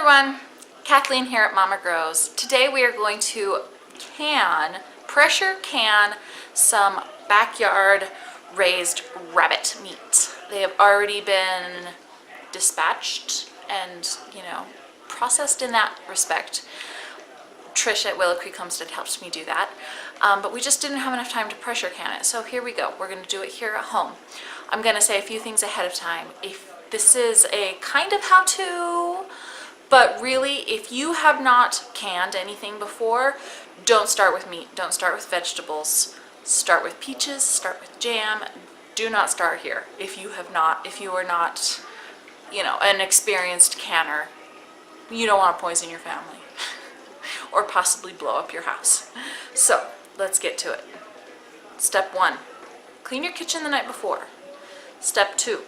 everyone, Kathleen here at Mama Grows. Today we are going to pressure can some backyard raised rabbit meat. They have already been dispatched and, processed in that respect. Trish at Willow Creek Homestead helped me do that, but we just didn't have enough time to pressure can it. So here we go. We're going to do it here at home. I'm going to say a few things ahead of time. If this is a kind of how-to, but really, if you have not canned anything before, don't start with meat. Don't start with vegetables. Start with peaches. Start with jam. Do not start here if you are not, an experienced canner. You don't want to poison your family or possibly blow up your house. So let's get to it. Step 1, clean your kitchen the night before. Step 2,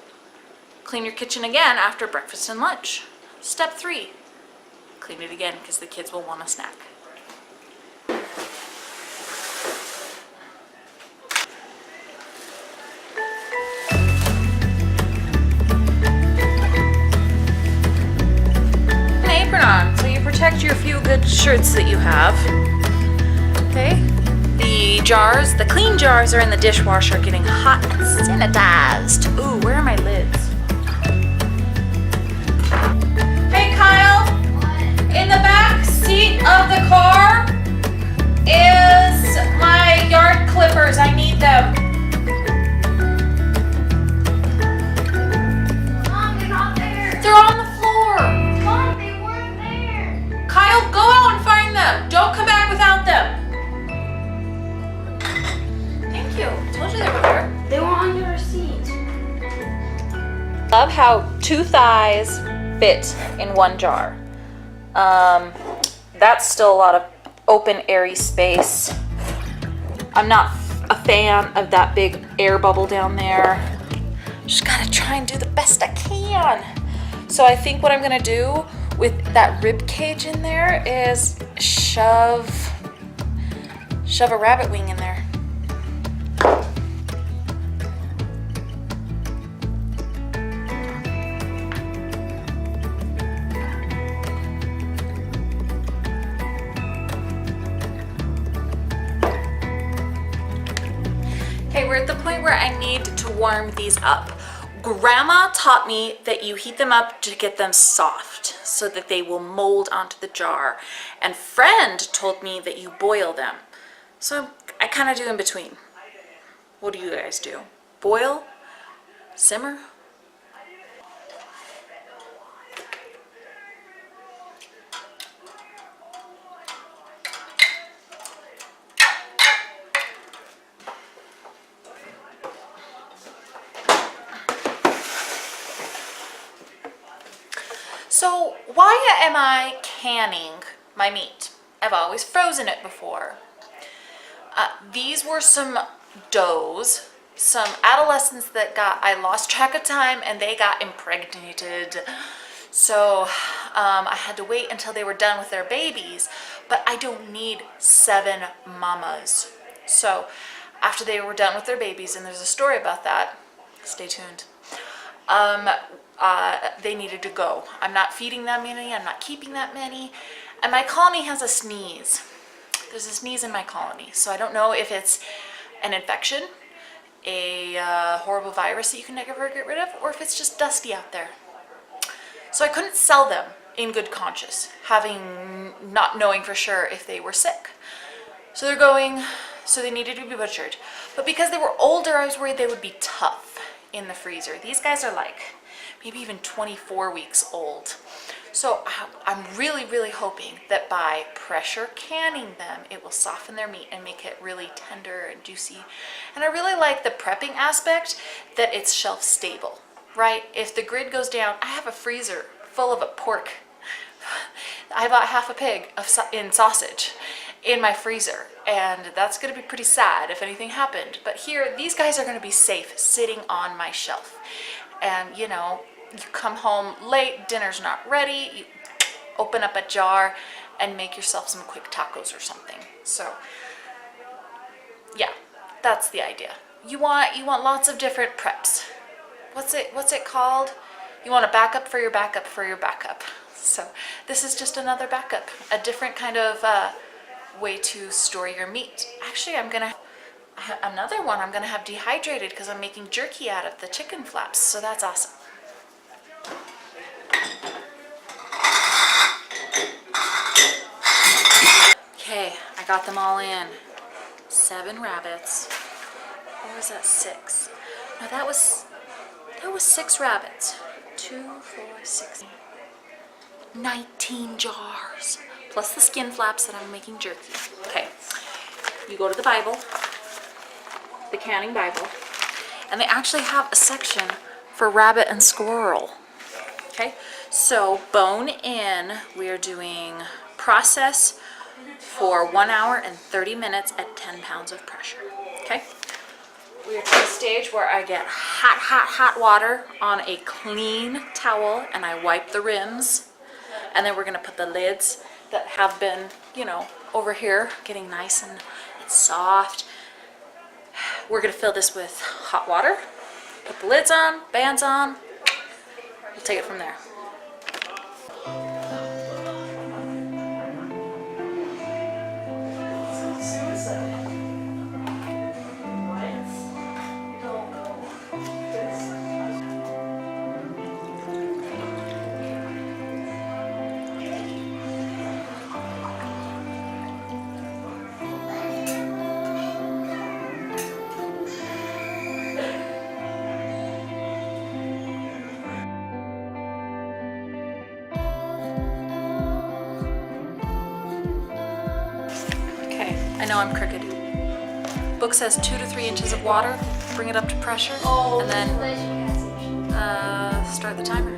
clean your kitchen again after breakfast and lunch. Step 3, clean it again because the kids will want a snack. An apron on so you protect your few good shirts that you have. Okay? The clean jars are in the dishwasher getting hot and sanitized. Ooh, where are my lids? Hey Kyle, in the back seat of the car is my yard clippers. I need them. Mom, they're not there. They're on the floor. Mom, they weren't there. Kyle, go out and find them. Don't come back without them. Thank you. Told you they were there. They were under our seat. Love how 2 thighs fit in 1 jar. That's still a lot of open, airy space. I'm not a fan of that big air bubble down there. Just gotta try and do the best I can. So I think what I'm gonna do with that rib cage in there is shove a rabbit wing in there. Okay, we're at the point where I need to warm these up. Grandma taught me that you heat them up to get them soft so that they will mold onto the jar. And Friend told me that you boil them. So I kind of do in between. What do you guys do? Boil? Simmer? So why am I canning my meat? I've always frozen it before. These were some does, some adolescents that I lost track of time and they got impregnated. So I had to wait until they were done with their babies, but I don't need 7 mamas. So after they were done with their babies, and there's a story about that, stay tuned. They needed to go. I'm not feeding that many, I'm not keeping that many, and my colony has a sneeze. There's a sneeze in my colony, so I don't know if it's an infection, a horrible virus that you can never get rid of, or if it's just dusty out there. So I couldn't sell them in good conscience, not knowing for sure if they were sick. So they're going, so they needed to be butchered. But because they were older, I was worried they would be tough in the freezer. These guys are like maybe even 24 weeks old. So I'm really, really hoping that by pressure canning them, it will soften their meat and make it really tender and juicy. And I really like the prepping aspect, that it's shelf stable, right? If the grid goes down, I have a freezer full of a pork. I bought half a pig in sausage in my freezer, and that's gonna be pretty sad if anything happened. But here, these guys are gonna be safe sitting on my shelf. And you come home late, dinner's not ready, you open up a jar and make yourself some quick tacos or something. So yeah, that's the idea. You want lots of different preps. What's it called? You want a backup for your backup for your backup. So this is just another backup, a different kind of way to store your meat. Actually, another one I'm gonna have dehydrated because I'm making jerky out of the chicken flaps, so that's awesome. Okay, I got them all in. 7 rabbits. Or was that 6? No, that was 6 rabbits. 2, 4, 6, 19 jars. Plus the skin flaps that I'm making jerky. Okay, you go to the Bible, the canning Bible, and they actually have a section for rabbit and squirrel. Okay, so bone in, we are doing process for 1 hour and 30 minutes at 10 pounds of pressure. Okay, we are to the stage where I get hot water on a clean towel and I wipe the rims, and then we're gonna put the lids that have been, you know, over here getting nice and soft. We're gonna fill this with hot water, put the lids on, bands on, we'll take it from there. I know I'm crooked. Book says 2 to 3 inches of water, bring it up to pressure, and then start the timer.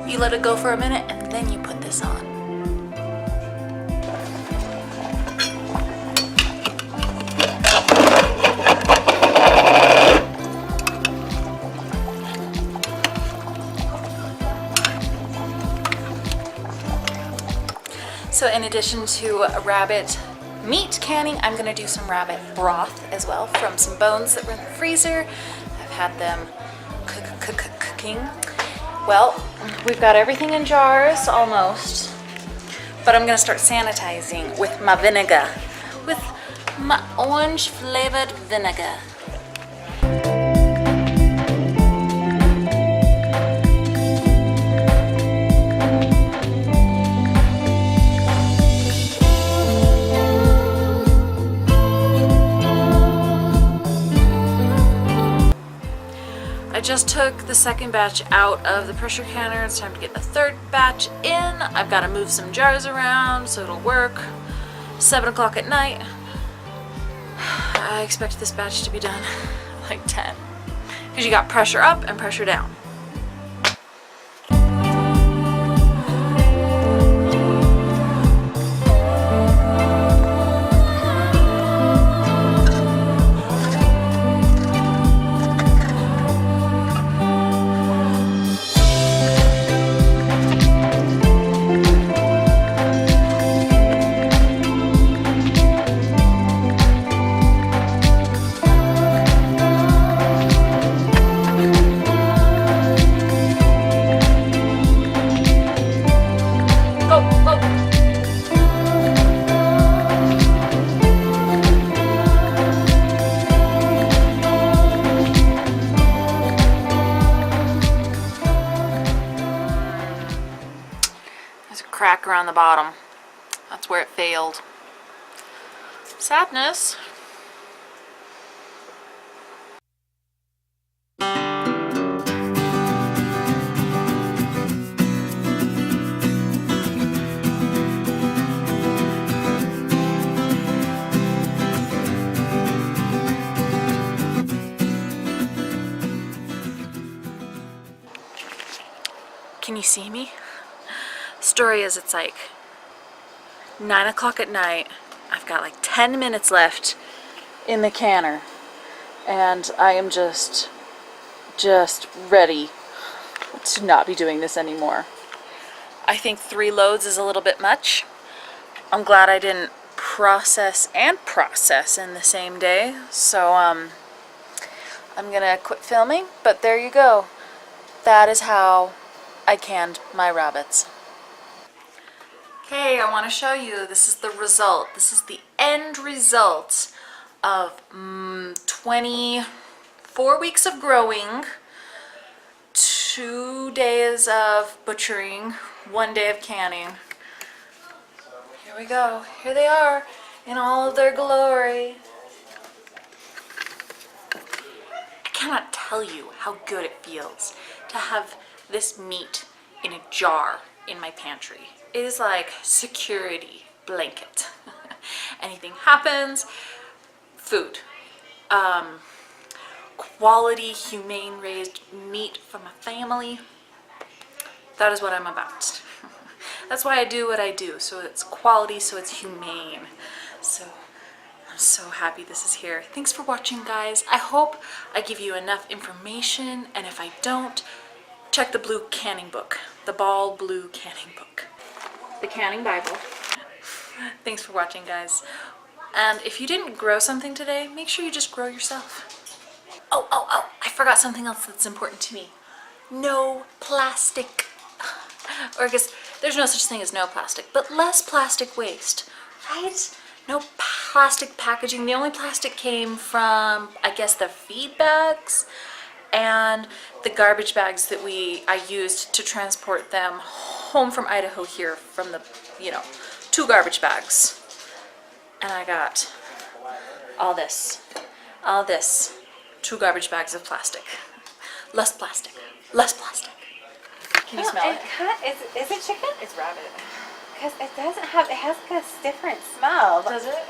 You let it go for a minute and then you put this on. So in addition to rabbit meat canning, I'm gonna do some rabbit broth as well from some bones that were in the freezer. I've had them cooking. Well, we've got everything in jars almost, but I'm gonna start sanitizing with my vinegar, with my orange flavored vinegar. I just took the second batch out of the pressure canner. It's time to get the third batch in. I've got to move some jars around so it'll work. 7 o'clock at night. I expect this batch to be done like 10. Because you got pressure up and pressure down. Crack around the bottom. That's where it failed. Sadness. Can you see me? Story is, it's like 9 o'clock at night. I've got like 10 minutes left in the canner and I am just ready to not be doing this anymore. I think 3 loads is a little bit much. I'm glad I didn't process in the same day, so I'm gonna quit filming, but there you go. That is how I canned my rabbits. Okay, I want to show you, this is the result. This is the end result of 24 weeks of growing, 2 days of butchering, 1 day of canning. Here we go. Here they are in all of their glory. I cannot tell you how good it feels to have this meat in a jar in my pantry. It is like security blanket. Anything happens, food. Quality, humane raised meat from a family. That is what I'm about. That's why I do what I do. So it's quality, so it's humane. So I'm so happy this is here. Thanks for watching, guys. I hope I give you enough information, and if I don't, check the blue canning book, the Ball Blue Canning Book, the Canning Bible. Thanks for watching, guys. And if you didn't grow something today, make sure you just grow yourself. Oh, I forgot something else that's important to me. No plastic. Or I guess there's no such thing as no plastic, but less plastic waste, right? No plastic packaging. The only plastic came from, I guess, the feed bags and the garbage bags that I used to transport them home from Idaho here from the, 2 garbage bags. And I got all this, 2 garbage bags of plastic. Less plastic, less plastic. Can you smell it? Is it chicken? It's rabbit. Because it doesn't have, it has like a different smell. Does it?